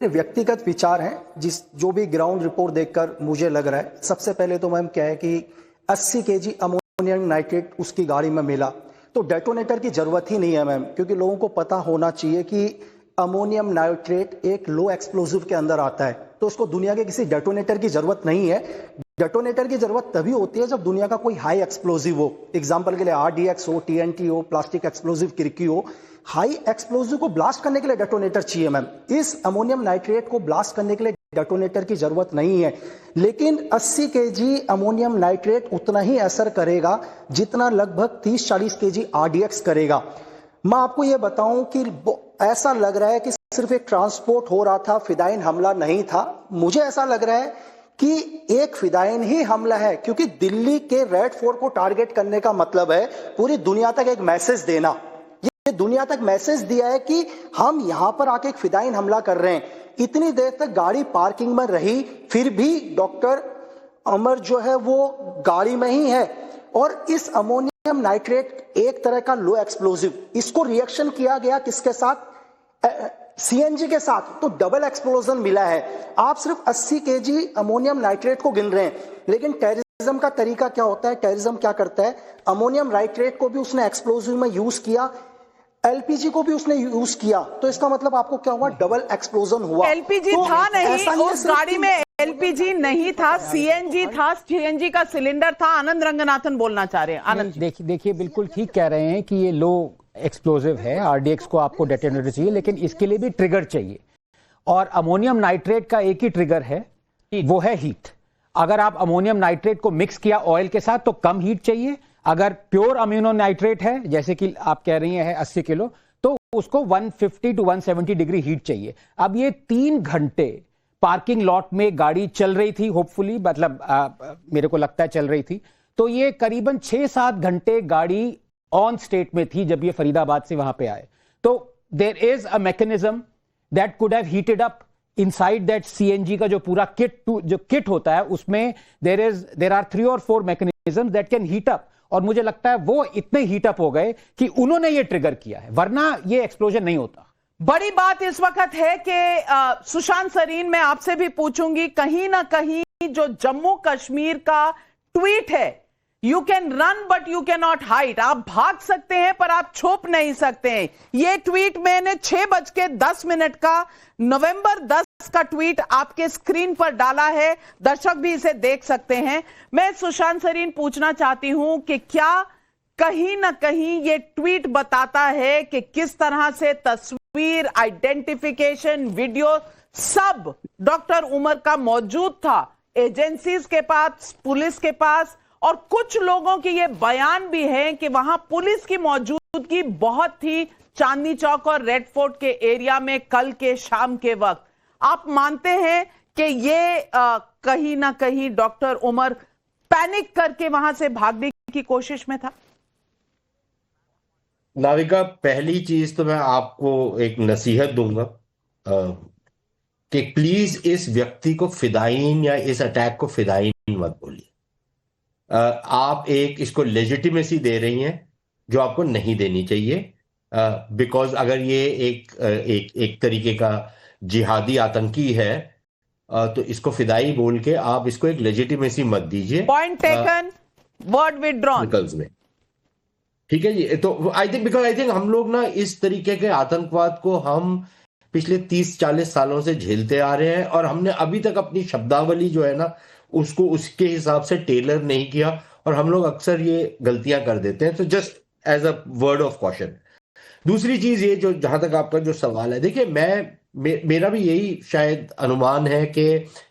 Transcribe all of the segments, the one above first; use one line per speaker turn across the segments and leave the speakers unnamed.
व्यक्तिगत विचार हैं जो भी ग्राउंड रिपोर्ट देखकर मुझे लग रहा है। सबसे पहले तो मैम क्या है कि 80 केजी अमोनियम नाइट्रेट उसकी गाड़ी में मिला, तो डेटोनेटर की जरूरत ही नहीं है मैम, क्योंकि लोगों को पता होना चाहिए कि अमोनियम नाइट्रेट एक लो एक्सप्लोजिव के अंदर आता है, तो उसको दुनिया के किसी डेटोनेटर की जरूरत नहीं है। डेटोनेटर की जरूरत तभी होती है जब दुनिया का कोई हाई एक्सप्लोजिव हो, एग्जांपल के लिए RDX हो, TNT हो, प्लास्टिक एक्सप्लोजिव किरकी हो। हाई एक्सप्लोजिव को ब्लास्ट करने के लिए डेटोनेटर चाहिए मैम। इस अमोनियम नाइट्रेट को ब्लास्ट करने के लिए डेटोनेटर की जरूरत नहीं है, लेकिन 80 केजी अमोनियम नाइट्रेट उतना ही असर करेगा जितना लगभग 30-40 केजी RDX करेगा। मैं आपको यह बताऊं कि ऐसा लग रहा है कि सिर्फ एक ट्रांसपोर्ट हो रहा था, फिदाइन हमला नहीं था। मुझे ऐसा लग रहा है कि एक फिदाइन ही हमला है, क्योंकि दिल्ली के रेड फोर्ट को टारगेट करने का मतलब है पूरी दुनिया तक एक मैसेज देना। ये दुनिया तक मैसेज दिया है कि हम यहां पर आके एक फिदाइन हमला कर रहे हैं। इतनी देर तक गाड़ी पार्किंग में रही, फिर भी डॉक्टर अमर जो है वो गाड़ी में ही है। और इस अमोनियम नाइट्रेट एक तरह का लो एक्सप्लोजिव, इसको रिएक्शन किया गया किसके साथ? CNG के साथ, तो डबल एक्सप्लोजन मिला है। आप सिर्फ 80 केजी अमोनियम नाइट्रेट को गिन रहे हैं, लेकिन टेररिज्म का तरीका क्या होता है? टेररिज्म क्या करता है? अमोनियम नाइट्रेट को भी उसने एक्सप्लोजिव में यूज किया, LPG को भी उसने यूज किया, तो इसका मतलब आपको क्या हुआ? डबल एक्सप्लोजन हुआ।
LPG तो था नहीं, उस गाड़ी में LPG नहीं था, CNG था, CNG का सिलेंडर था। आनंद रंगनाथन बोलना चाह रहे हैं। आनंद
देखिए बिल्कुल ठीक कह रहे हैं कि ये लो एक्सप्लोजिव है, RDX को आपको डेटोनेटर चाहिए, लेकिन इसके लिए भी ट्रिगर चाहिए। और अमोनियम नाइट्रेट का एक ही ट्रिगर है, वो है हीट। अगर आप अमोनियम नाइट्रेट को मिक्स किया ऑयल के साथ तो कम हीट चाहिए। अगर प्योर अम्यूनो नाइट्रेट है, जैसे कि आप कह रही हैं 80 किलो, तो उसको 150 to 170 डिग्री हीट चाहिए। अब ये 3 घंटे पार्किंग लॉट में गाड़ी चल रही थी, होपफुली, मतलब मेरे को लगता है चल रही थी, तो ये करीबन 6-7 घंटे गाड़ी ऑन स्टेट में थी जब ये फरीदाबाद से वहां पे आए। तो there is a mechanism that could have heated up inside that CNG का जो पूरा किट होता है, उसमें there are 3 or 4 mechanism that can heat up. और मुझे लगता है वो इतने हीट अप हो गए कि उन्होंने ये ट्रिगर किया है, वरना ये एक्सप्लोजन नहीं होता।
बड़ी बात इस वक्त है कि सुशांत सरीन, मैं आपसे भी पूछूंगी, कहीं ना कहीं जो जम्मू कश्मीर का ट्वीट है, you can run but you can not hide, आप भाग सकते हैं पर आप छुप नहीं सकते हैं। यह ट्वीट मैंने 6:10 का नवंबर 10 का ट्वीट आपके स्क्रीन पर डाला है, दर्शक भी इसे देख सकते हैं। मैं सुशांत सरीन पूछना चाहती हूं कि क्या कहीं ना कहीं यह ट्वीट बताता है कि किस तरह से तस्वीर, आइडेंटिफिकेशन, वीडियो सब डॉक्टर उमर का मौजूद था एजेंसीज के पास, पुलिस के पास, और कुछ लोगों के ये बयान भी हैं कि वहां पुलिस की मौजूदगी बहुत थी चांदनी चौक और रेड फोर्ट के एरिया में कल के शाम के वक्त। आप मानते हैं कि ये कहीं ना कहीं डॉक्टर उमर पैनिक करके वहां से भागने की कोशिश में था?
नाविका, पहली चीज तो मैं आपको एक नसीहत दूंगा कि प्लीज इस व्यक्ति को फिदाइन या इस अटैक को फिदाइन मत बोलिए। आप इसको लेजिटिमेसी दे रही हैं जो आपको नहीं देनी चाहिए, बिकॉज अगर ये एक तरीके का जिहादी आतंकी है तो इसको फिदाई बोल के आप इसको एक लेजिटिमेसी मत दीजिए।
पॉइंट टेकन, वर्ड विथड्रॉन
में। ठीक है जी। तो आई थिंक हम लोग ना इस तरीके के आतंकवाद को हम पिछले 30-40 सालों से झेलते आ रहे हैं, और हमने अभी तक अपनी शब्दावली जो है ना उसको उसके हिसाब से टेलर नहीं किया, और हम लोग अक्सर ये गलतियां कर देते हैं। तो just as a word of caution. दूसरी चीज ये, जो जहां तक आपका जो सवाल है, देखिए मेरा भी यही शायद अनुमान है कि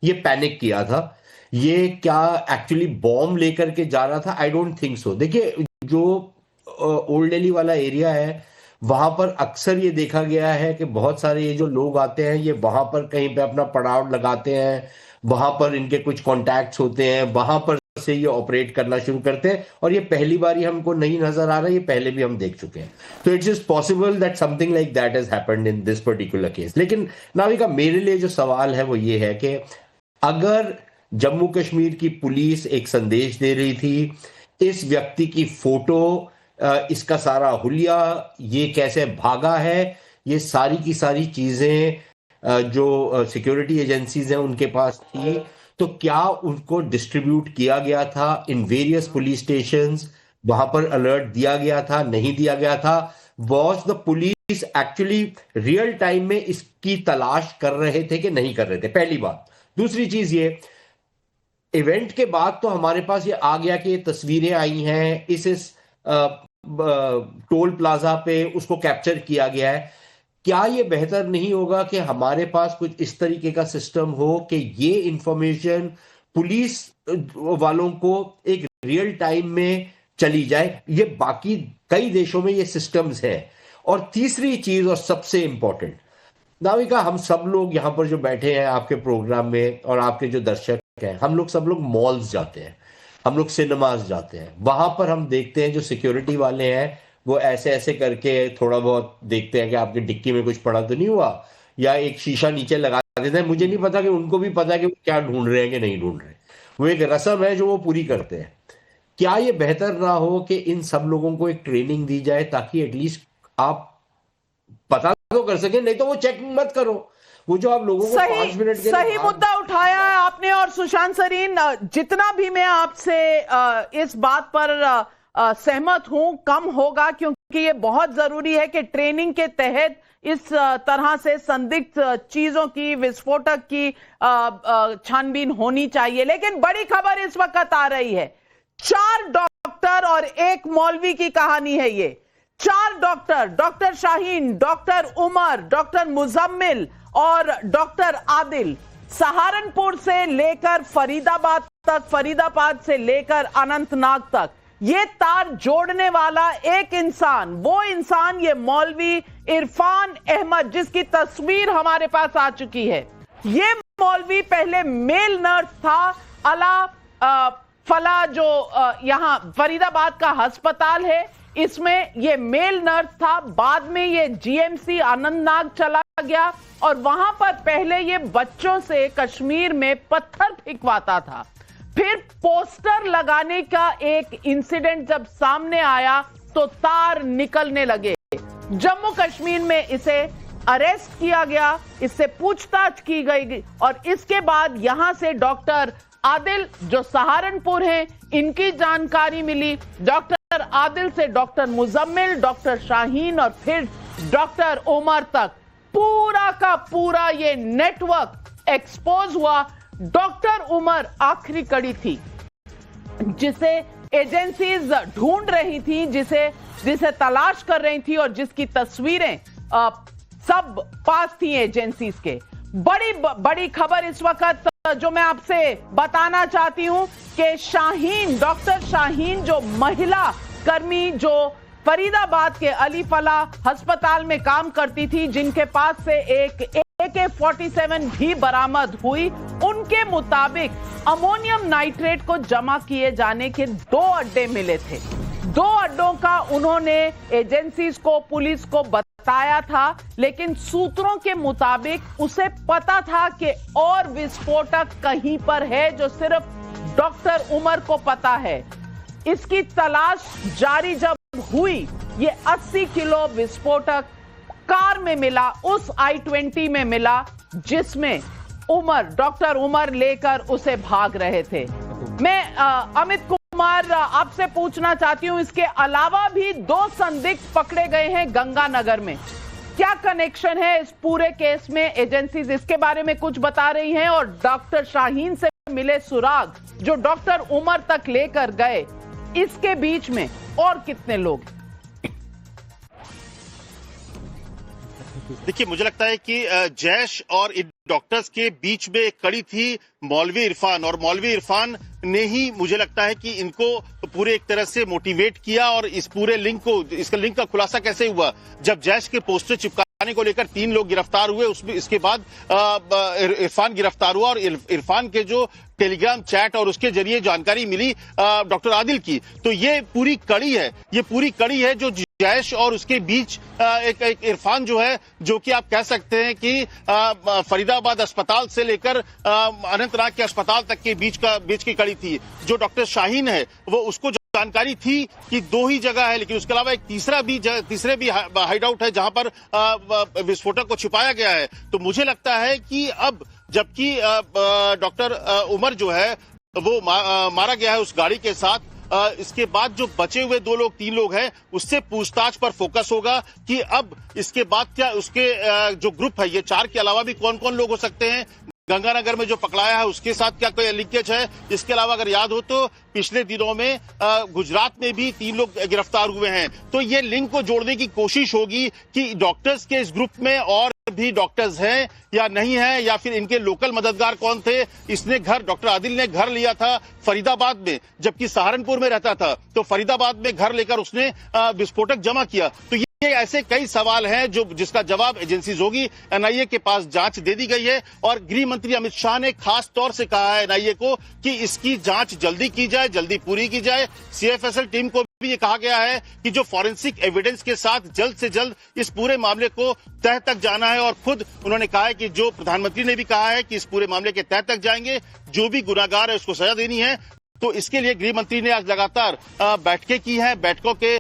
ये पैनिक किया था। ये क्या एक्चुअली बॉम्ब लेकर के जा रहा था? I don't think so. देखिए, जो ओल्ड दिल्ली वाला एरिया है, वहां पर अक्सर ये देखा गया है कि बहुत सारे ये जो लोग आते हैं, ये वहां पर कहीं पे अपना पड़ाव लगाते हैं, वहां पर इनके कुछ कॉन्टैक्ट्स होते हैं, वहां पर से ये ऑपरेट करना शुरू करते हैं। और ये पहली बार ही हमको नहीं नजर आ रहा है, ये पहले भी हम देख चुके हैं। तो it's is possible that something like that has happened in this particular case. लेकिन नाविका, मेरे लिए जो सवाल है वो ये है कि अगर जम्मू कश्मीर की पुलिस एक संदेश दे रही थी, इस व्यक्ति की फोटो, इसका सारा हुलिया, ये कैसे भागा है, ये सारी की सारी चीजें जो सिक्योरिटी एजेंसीज हैं उनके पास थी, तो क्या उनको डिस्ट्रीब्यूट किया गया था इन वेरियस पुलिस स्टेशंस? वहां पर अलर्ट दिया गया था, नहीं दिया गया था? Was the police actually real time में इसकी तलाश कर रहे थे कि नहीं कर रहे थे? पहली बात। दूसरी चीज ये, इवेंट के बाद तो हमारे पास ये आ गया कि ये तस्वीरें आई हैं, इस टोल प्लाजा पे उसको कैप्चर किया गया है। क्या ये बेहतर नहीं होगा कि हमारे पास कुछ इस तरीके का सिस्टम हो कि ये इंफॉर्मेशन पुलिस वालों को एक रियल टाइम में चली जाए? ये बाकी कई देशों में ये सिस्टम्स हैं। और तीसरी चीज और सबसे इंपॉर्टेंट, नाविका, हम सब लोग यहां पर जो बैठे हैं आपके प्रोग्राम में और आपके जो दर्शक हैं, हम लोग सब लोग मॉल्स जाते हैं, हम लोग सिनेमाज जाते हैं। वहां पर हम देखते हैं जो सिक्योरिटी वाले हैं वो ऐसे ऐसे करके थोड़ा बहुत देखते हैं कि आपकी डिक्की में कुछ पड़ा तो नहीं हुआ, या एक शीशा नीचे लगा देते हैं। मुझे नहीं पता कि उनको भी पता है कि वो क्या ढूंढ रहे हैं कि नहीं ढूंढ रहे। वो एक रस्म है जो वो पूरी करते हैं। क्या ये बेहतर ना हो कि इन सब लोगों को एक ट्रेनिंग दी जाए ताकि एटलीस्ट आप पता तो कर सकें? नहीं तो वो चेकिंग मत करो, वो जो आप लोगों को 5 मिनट के
सही मुद्दा उठाया है आपने। और सुशांत सरीन, जितना भी मैं आपसे इस बात पर सहमत हूं, कम होगा, क्योंकि ये बहुत जरूरी है कि ट्रेनिंग के तहत इस तरह से संदिग्ध चीजों की, विस्फोटक की छानबीन होनी चाहिए। लेकिन बड़ी खबर इस वक्त आ रही है, 4 डॉक्टर और 1 मौलवी की कहानी है ये। 4 doctor, doctor Shaheen, doctor Umar, doctor Muzammil और डॉक्टर आदिल, सहारनपुर से लेकर फरीदाबाद तक, फरीदाबाद से लेकर अनंतनाग तक, ये तार जोड़ने वाला एक इंसान, वो इंसान ये मौलवी इरफान अहमद, जिसकी तस्वीर हमारे पास आ चुकी है। ये मौलवी पहले मेल नर्स था अला फला, जो यहां फरीदाबाद का अस्पताल है, इसमें ये मेल नर्स था। बाद में ये जीएमसी अनंतनाग चला गया और वहां पर पहले ये बच्चों से कश्मीर में पत्थर फेंकवाता था। फिर पोस्टर लगाने का एक इंसिडेंट जब सामने आया तो तार निकलने लगे। जम्मू कश्मीर में इसे अरेस्ट किया गया, इससे पूछताछ की गई और इसके बाद यहां से डॉक्टर आदिल जो सहारनपुर हैं, इनकी जानकारी मिली। डॉक्टर आदिल से डॉक्टर मुजम्मिल, डॉक्टर शाहीन और फिर डॉक्टर उमर तक पूरा का पूरा ये नेटवर्क एक्सपोज हुआ। डॉक्टर उमर आखिरी कड़ी थी जिसे एजेंसीज ढूंढ रही थी, जिसे तलाश कर रही थी और जिसकी तस्वीरें सब पास थी एजेंसीज के। बड़ी खबर इस वक्त जो मैं आपसे बताना चाहती हूं कि शाहीन, डॉक्टर शाहीन जो महिला कर्मी जो फरीदाबाद के अली फलाह अस्पताल में काम करती थी, जिनके पास से एक AK-47 भी बरामद हुई, उनके मुताबिक अमोनियम नाइट्रेट को जमा किए जाने के 2 अड्डे मिले थे। 2 अड्डों का उन्होंने एजेंसीज को, पुलिस को बताया था, लेकिन सूत्रों के मुताबिक उसे पता था कि और विस्फोटक कहीं पर है जो सिर्फ डॉक्टर उमर को पता है। इसकी तलाश जारी जब हुई, ये 80 किलो विस्फोटक कार में मिला, उस I-20 में मिला, जिसमें डॉक्टर उमर लेकर उसे भाग रहे थे। मैं अमित कुमार आपसे पूछना चाहती हूं, इसके अलावा भी 2 संदिग्ध पकड़े गए हैं गंगानगर में। क्या कनेक्शन है इस पूरे केस में? एजेंसीज इसके बारे में कुछ बता रही हैं और डॉक्टर शाहीन से मिले सुराग जो डॉक्टर उमर तक लेकर गए, इसके बीच में और कितने लोग?
देखिए, मुझे लगता है कि जैश और इन डॉक्टर्स के बीच में एक कड़ी थी मौलवी इरफान, और मौलवी इरफान ने ही मुझे लगता है कि इनको पूरे एक तरह से मोटिवेट किया। और इस पूरे लिंक को, इसका लिंक का खुलासा कैसे हुआ? जब जैश के पोस्टर चिपकाने को लेकर 3 लोग गिरफ्तार हुए, उसमें इसके बाद इरफान गिरफ्तार हुआ और इरफान के जो टेलीग्राम चैट और उसके जरिए जानकारी मिली डॉक्टर आदिल की, तो ये पूरी कड़ी है, ये पूरी कड़ी है जो जैश और उसके बीच एक इरफान जो है, जो कि आप कह सकते हैं कि फरीदाबाद अस्पताल से लेकर अनंतनाग के अस्पताल तक के बीच की कड़ी थी। जो डॉक्टर शाहीन है वो उसको जानकारी थी कि 2 ही जगह है, लेकिन उसके अलावा एक तीसरे भी हाइड आउट है जहां पर विस्फोटक को छिपाया गया है। तो मुझे लगता है कि अब जबकि डॉक्टर उमर जो है वो मारा गया है उस गाड़ी के साथ, इसके बाद जो बचे हुए 3 लोग हैं उससे पूछताछ पर फोकस होगा कि अब इसके बाद क्या उसके जो ग्रुप है ये 4 के अलावा भी कौन कौन लोग हो सकते हैं। गंगानगर में जो पकड़ाया है उसके साथ क्या कोई लिंकेज है। इसके अलावा अगर याद हो तो पिछले दिनों में गुजरात में भी 3 लोग गिरफ्तार हुए हैं। तो ये लिंक को जोड़ने की कोशिश होगी कि डॉक्टर्स के इस ग्रुप में और भी डॉक्टर्स हैं या नहीं है, या फिर इनके लोकल मददगार कौन थे। इसने डॉक्टर आदिल ने घर लिया था फरीदाबाद में, जबकि सहारनपुर में रहता था, तो फरीदाबाद में घर लेकर उसने विस्फोटक जमा किया। तो ये ऐसे कई सवाल हैं जिसका जवाब एजेंसीज होगी। एनआईए के पास जांच दे दी गई है और गृह मंत्री अमित शाह ने खास तौर से कहा है एनआईए को कि इसकी जांच जल्दी की जाए, जल्दी पूरी की जाए। सीएफएसएल टीम को भी ये कहा गया है कि जो फॉरेंसिक एविडेंस के साथ जल्द से जल्द इस पूरे मामले को तह तक जाना है। और खुद उन्होंने कहा है कि जो प्रधानमंत्री ने भी कहा है कि इस पूरे मामले के तह तक जाएंगे, जो भी गुनाहगार है उसको सजा देनी है। तो इसके लिए गृह मंत्री ने आज लगातार बैठकें की हैं। बैठकों के